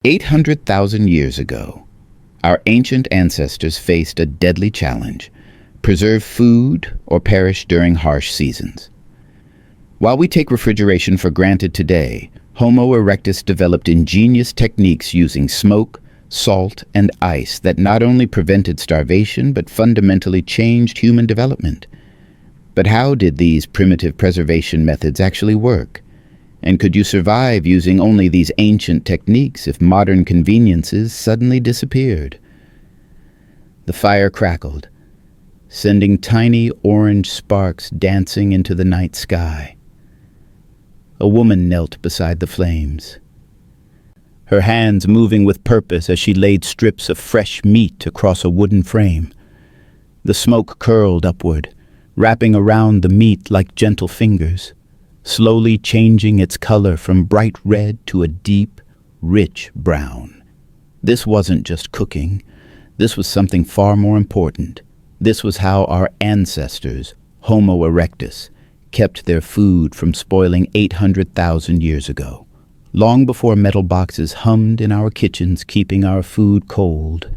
800,000 years ago, our ancient ancestors faced a deadly challenge: preserve food or perish during harsh seasons. While we take refrigeration for granted today, Homo erectus developed ingenious techniques using smoke, salt, and ice that not only prevented starvation but fundamentally changed human development. But how did these primitive preservation methods actually work? And could you survive using only these ancient techniques if modern conveniences suddenly disappeared? The fire crackled, sending tiny orange sparks dancing into the night sky. A woman knelt beside the flames, her hands moving with purpose as she laid strips of fresh meat across a wooden frame. The smoke curled upward, wrapping around the meat like gentle fingers, slowly changing its color from bright red to a deep, rich brown. This wasn't just cooking. This was something far more important. This was how our ancestors, Homo erectus, kept their food from spoiling 800,000 years ago. Long before metal boxes hummed in our kitchens keeping our food cold,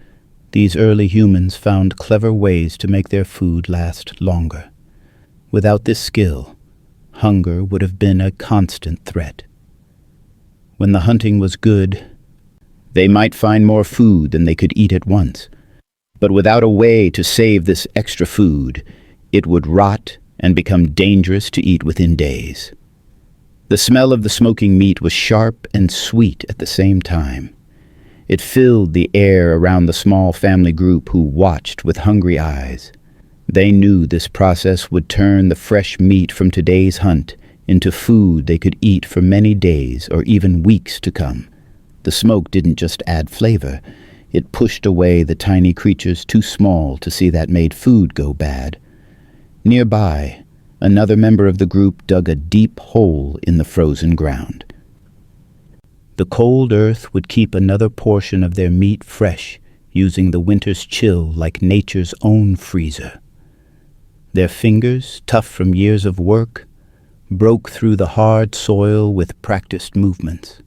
these early humans found clever ways to make their food last longer. Without this skill, hunger would have been a constant threat. When the hunting was good, they might find more food than they could eat at once. But without a way to save this extra food, it would rot and become dangerous to eat within days. The smell of the smoking meat was sharp and sweet at the same time. It filled the air around the small family group who watched with hungry eyes. They knew this process would turn the fresh meat from today's hunt into food they could eat for many days or even weeks to come. The smoke didn't just add flavor. It pushed away the tiny creatures too small to see that made food go bad. Nearby, another member of the group dug a deep hole in the frozen ground. The cold earth would keep another portion of their meat fresh, using the winter's chill like nature's own freezer. Their fingers, tough from years of work, broke through the hard soil with practiced movements.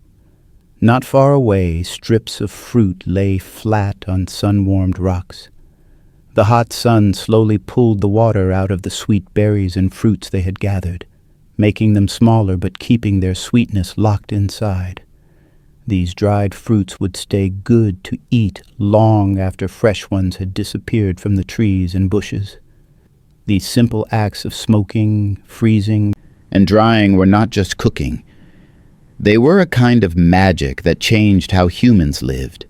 Not far away, strips of fruit lay flat on sun-warmed rocks. The hot sun slowly pulled the water out of the sweet berries and fruits they had gathered, making them smaller but keeping their sweetness locked inside. These dried fruits would stay good to eat long after fresh ones had disappeared from the trees and bushes. These simple acts of smoking, freezing, and drying were not just cooking. They were a kind of magic that changed how humans lived.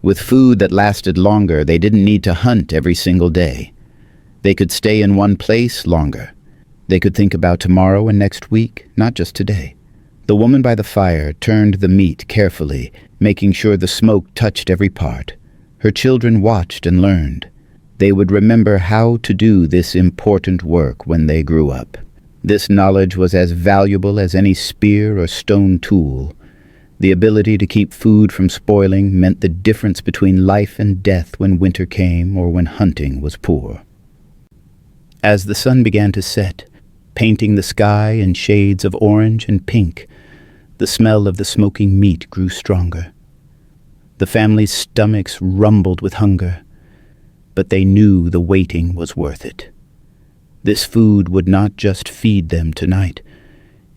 With food that lasted longer, they didn't need to hunt every single day. They could stay in one place longer. They could think about tomorrow and next week, not just today. The woman by the fire turned the meat carefully, making sure the smoke touched every part. Her children watched and learned. They would remember how to do this important work when they grew up. This knowledge was as valuable as any spear or stone tool. The ability to keep food from spoiling meant the difference between life and death when winter came or when hunting was poor. As the sun began to set, painting the sky in shades of orange and pink, the smell of the smoking meat grew stronger. The family's stomachs rumbled with hunger, but they knew the waiting was worth it. This food would not just feed them tonight.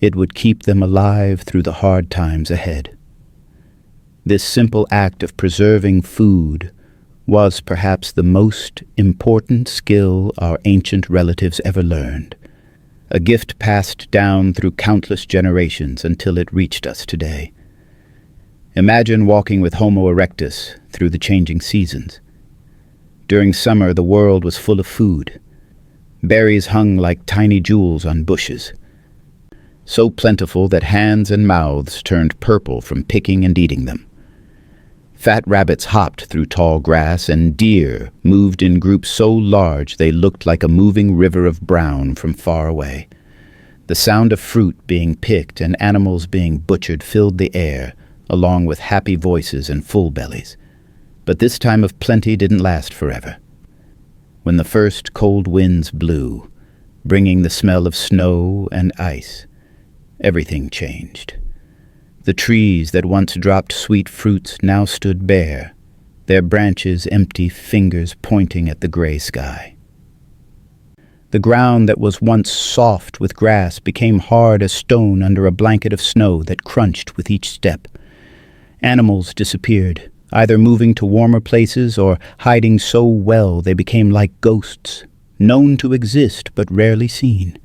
It would keep them alive through the hard times ahead. This simple act of preserving food was perhaps the most important skill our ancient relatives ever learned, a gift passed down through countless generations until it reached us today. Imagine walking with Homo erectus through the changing seasons. During summer, the world was full of food. Berries hung like tiny jewels on bushes, so plentiful that hands and mouths turned purple from picking and eating them. Fat rabbits hopped through tall grass, and deer moved in groups so large they looked like a moving river of brown from far away. The sound of fruit being picked and animals being butchered filled the air, along with happy voices and full bellies. But this time of plenty didn't last forever. When the first cold winds blew, bringing the smell of snow and ice, everything changed. The trees that once dropped sweet fruits now stood bare, their branches empty fingers pointing at the gray sky. The ground that was once soft with grass became hard as stone under a blanket of snow that crunched with each step. Animals disappeared, either moving to warmer places or hiding so well they became like ghosts, known to exist but rarely seen.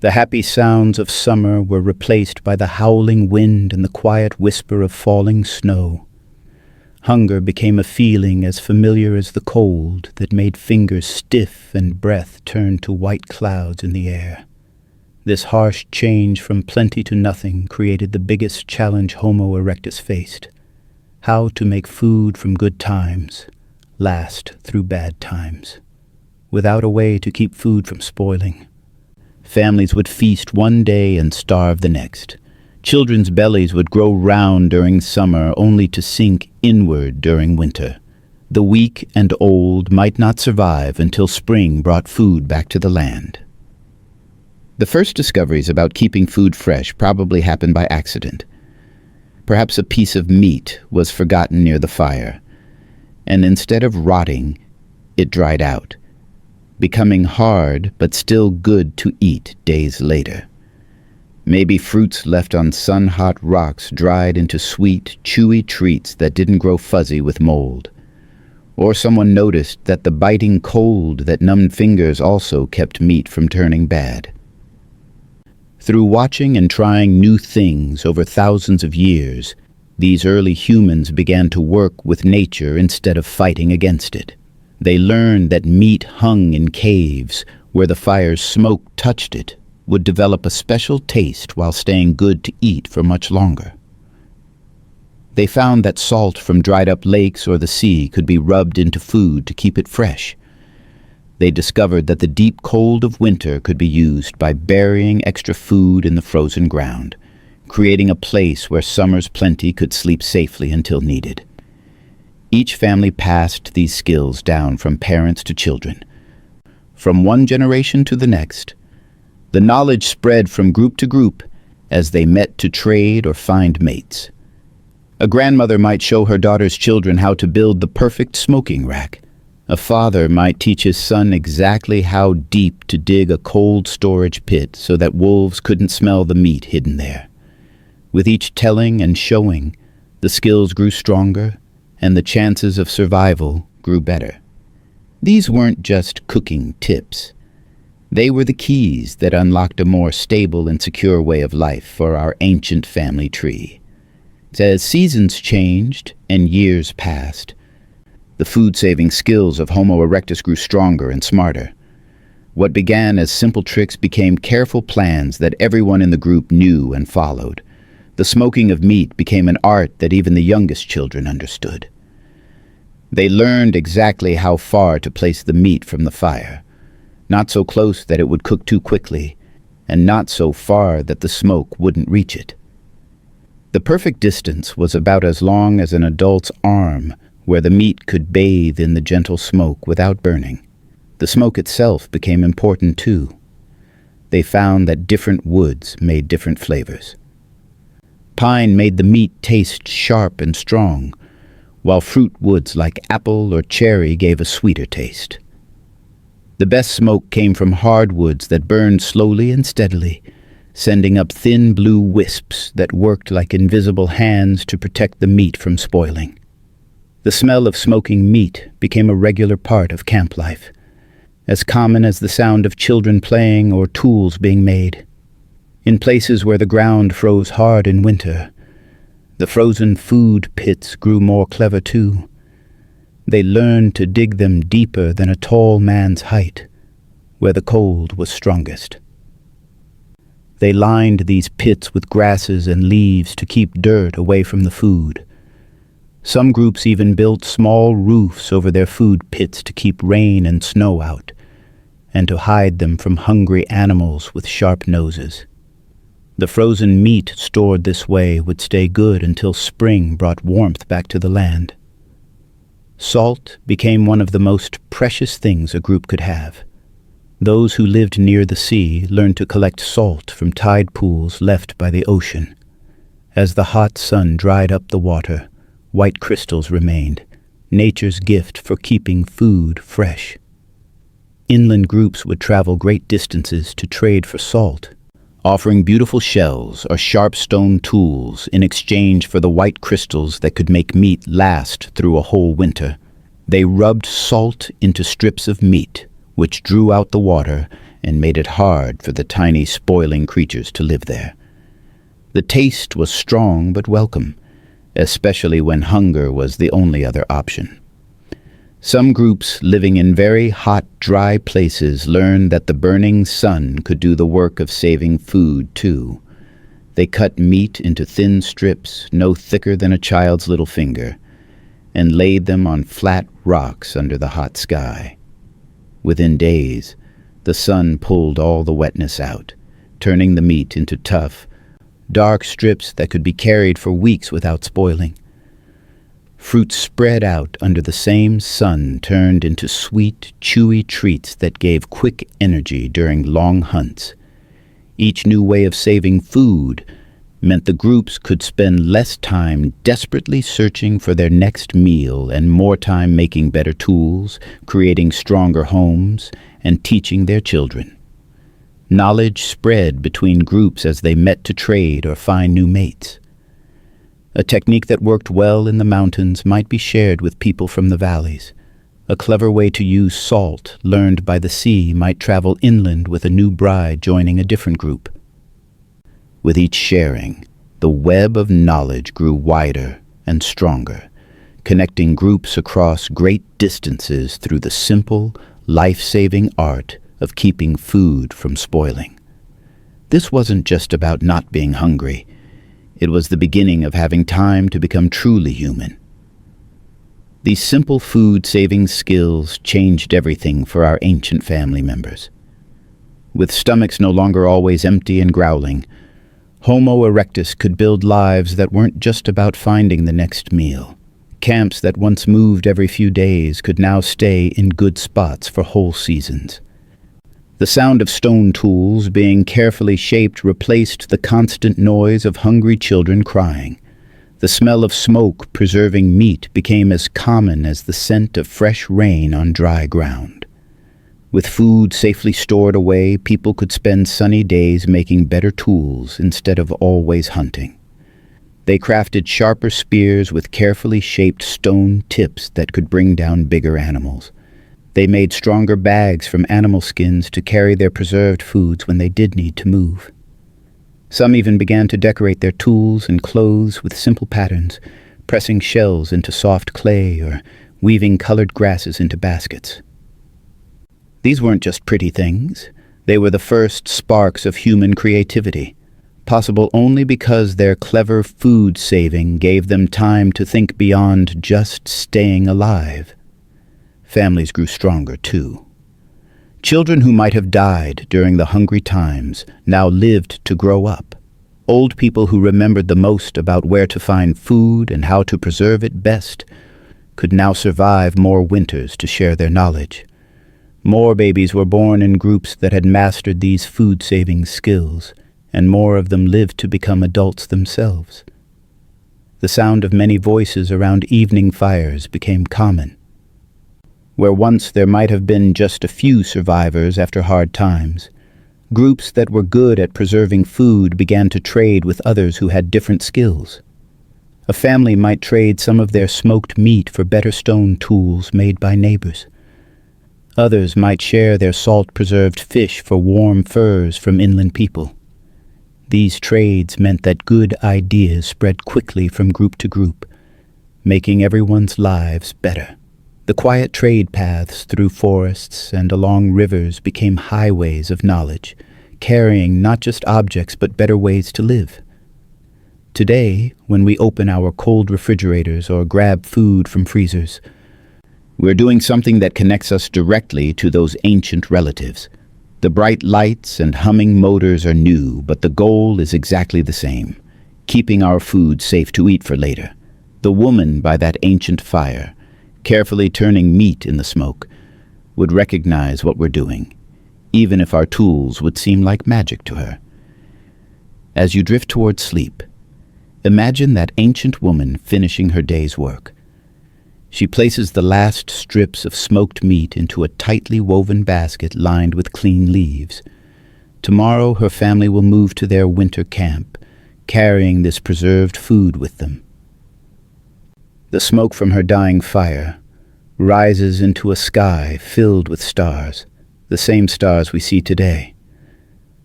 The happy sounds of summer were replaced by the howling wind and the quiet whisper of falling snow. Hunger became a feeling as familiar as the cold that made fingers stiff and breath turn to white clouds in the air. This harsh change from plenty to nothing created the biggest challenge Homo erectus faced: how to make food from good times last through bad times, without a way to keep food from spoiling. Families would feast one day and starve the next. Children's bellies would grow round during summer only to sink inward during winter. The weak and old might not survive until spring brought food back to the land. The first discoveries about keeping food fresh probably happened by accident. Perhaps a piece of meat was forgotten near the fire, and instead of rotting, it dried out, becoming hard but still good to eat days later. Maybe fruits left on sun-hot rocks dried into sweet, chewy treats that didn't grow fuzzy with mold. Or someone noticed that the biting cold that numbed fingers also kept meat from turning bad. Through watching and trying new things over thousands of years, these early humans began to work with nature instead of fighting against it. They learned that meat hung in caves where the fire's smoke touched it would develop a special taste while staying good to eat for much longer. They found that salt from dried-up lakes or the sea could be rubbed into food to keep it fresh. They discovered that the deep cold of winter could be used by burying extra food in the frozen ground, creating a place where summer's plenty could sleep safely until needed. Each family passed these skills down from parents to children. From one generation to the next, the knowledge spread from group to group as they met to trade or find mates. A grandmother might show her daughter's children how to build the perfect smoking rack. A father might teach his son exactly how deep to dig a cold storage pit so that wolves couldn't smell the meat hidden there. With each telling and showing, the skills grew stronger and the chances of survival grew better. These weren't just cooking tips. They were the keys that unlocked a more stable and secure way of life for our ancient family tree. As seasons changed and years passed, the food-saving skills of Homo erectus grew stronger and smarter. What began as simple tricks became careful plans that everyone in the group knew and followed. The smoking of meat became an art that even the youngest children understood. They learned exactly how far to place the meat from the fire, not so close that it would cook too quickly, and not so far that the smoke wouldn't reach it. The perfect distance was about as long as an adult's arm, where the meat could bathe in the gentle smoke without burning. The smoke itself became important too. They found that different woods made different flavors. Pine made the meat taste sharp and strong, while fruit woods like apple or cherry gave a sweeter taste. The best smoke came from hardwoods that burned slowly and steadily, sending up thin blue wisps that worked like invisible hands to protect the meat from spoiling. The smell of smoking meat became a regular part of camp life, as common as the sound of children playing or tools being made. In places where the ground froze hard in winter, the frozen food pits grew more clever too. They learned to dig them deeper than a tall man's height, where the cold was strongest. They lined these pits with grasses and leaves to keep dirt away from the food. Some groups even built small roofs over their food pits to keep rain and snow out, and to hide them from hungry animals with sharp noses. The frozen meat stored this way would stay good until spring brought warmth back to the land. Salt became one of the most precious things a group could have. Those who lived near the sea learned to collect salt from tide pools left by the ocean. As the hot sun dried up the water, white crystals remained, nature's gift for keeping food fresh. Inland groups would travel great distances to trade for salt, offering beautiful shells or sharp stone tools in exchange for the white crystals that could make meat last through a whole winter. They rubbed salt into strips of meat, which drew out the water and made it hard for the tiny spoiling creatures to live there. The taste was strong but welcome, especially when hunger was the only other option. Some groups living in very hot, dry places learned that the burning sun could do the work of saving food, too. They cut meat into thin strips, no thicker than a child's little finger, and laid them on flat rocks under the hot sky. Within days, the sun pulled all the wetness out, turning the meat into tough, dark strips that could be carried for weeks without spoiling. Fruit spread out under the same sun turned into sweet, chewy treats that gave quick energy during long hunts. Each new way of saving food meant the groups could spend less time desperately searching for their next meal and more time making better tools, creating stronger homes, and teaching their children. Knowledge spread between groups as they met to trade or find new mates. A technique that worked well in the mountains might be shared with people from the valleys. A clever way to use salt learned by the sea might travel inland with a new bride joining a different group. With each sharing, the web of knowledge grew wider and stronger, connecting groups across great distances through the simple, life-saving art of keeping food from spoiling. This wasn't just about not being hungry. It was the beginning of having time to become truly human. These simple food-saving skills changed everything for our ancient family members. With stomachs no longer always empty and growling, Homo Erectus could build lives that weren't just about finding the next meal. Camps that once moved every few days could now stay in good spots for whole seasons. The sound of stone tools being carefully shaped replaced the constant noise of hungry children crying. The smell of smoke preserving meat became as common as the scent of fresh rain on dry ground. With food safely stored away, people could spend sunny days making better tools instead of always hunting. They crafted sharper spears with carefully shaped stone tips that could bring down bigger animals. They made stronger bags from animal skins to carry their preserved foods when they did need to move. Some even began to decorate their tools and clothes with simple patterns, pressing shells into soft clay or weaving colored grasses into baskets. These weren't just pretty things. They were the first sparks of human creativity, possible only because their clever food saving gave them time to think beyond just staying alive. Families grew stronger, too. Children who might have died during the hungry times now lived to grow up. Old people who remembered the most about where to find food and how to preserve it best could now survive more winters to share their knowledge. More babies were born in groups that had mastered these food-saving skills, and more of them lived to become adults themselves. The sound of many voices around evening fires became common. Where once there might have been just a few survivors after hard times, groups that were good at preserving food began to trade with others who had different skills. A family might trade some of their smoked meat for better stone tools made by neighbors. Others might share their salt-preserved fish for warm furs from inland people. These trades meant that good ideas spread quickly from group to group, making everyone's lives better. The quiet trade paths through forests and along rivers became highways of knowledge, carrying not just objects but better ways to live. Today, when we open our cold refrigerators or grab food from freezers, we're doing something that connects us directly to those ancient relatives. The bright lights and humming motors are new, but the goal is exactly the same: keeping our food safe to eat for later. The woman by that ancient fire, carefully turning meat in the smoke, would recognize what we're doing, even if our tools would seem like magic to her. As you drift toward sleep, Imagine that ancient woman finishing her day's work. She places the last strips of smoked meat into a tightly woven basket lined with clean leaves. Tomorrow her family will move to their winter camp, carrying this preserved food with them. The smoke from her dying fire rises into a sky filled with stars, the same stars we see today.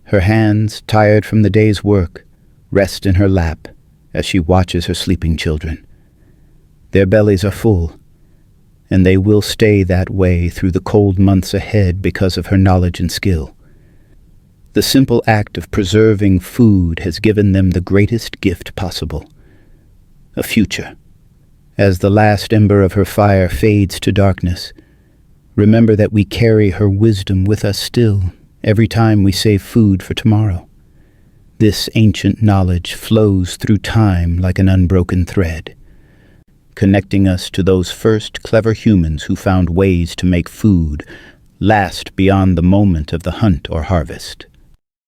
Her hands, tired from the day's work, rest in her lap as she watches her sleeping children. Their bellies are full, and they will stay that way through the cold months ahead because of her knowledge and skill. The simple act of preserving food has given them the greatest gift possible, a future. As the last ember of her fire fades to darkness, remember that we carry her wisdom with us still every time we save food for tomorrow. This ancient knowledge flows through time like an unbroken thread, connecting us to those first clever humans who found ways to make food last beyond the moment of the hunt or harvest.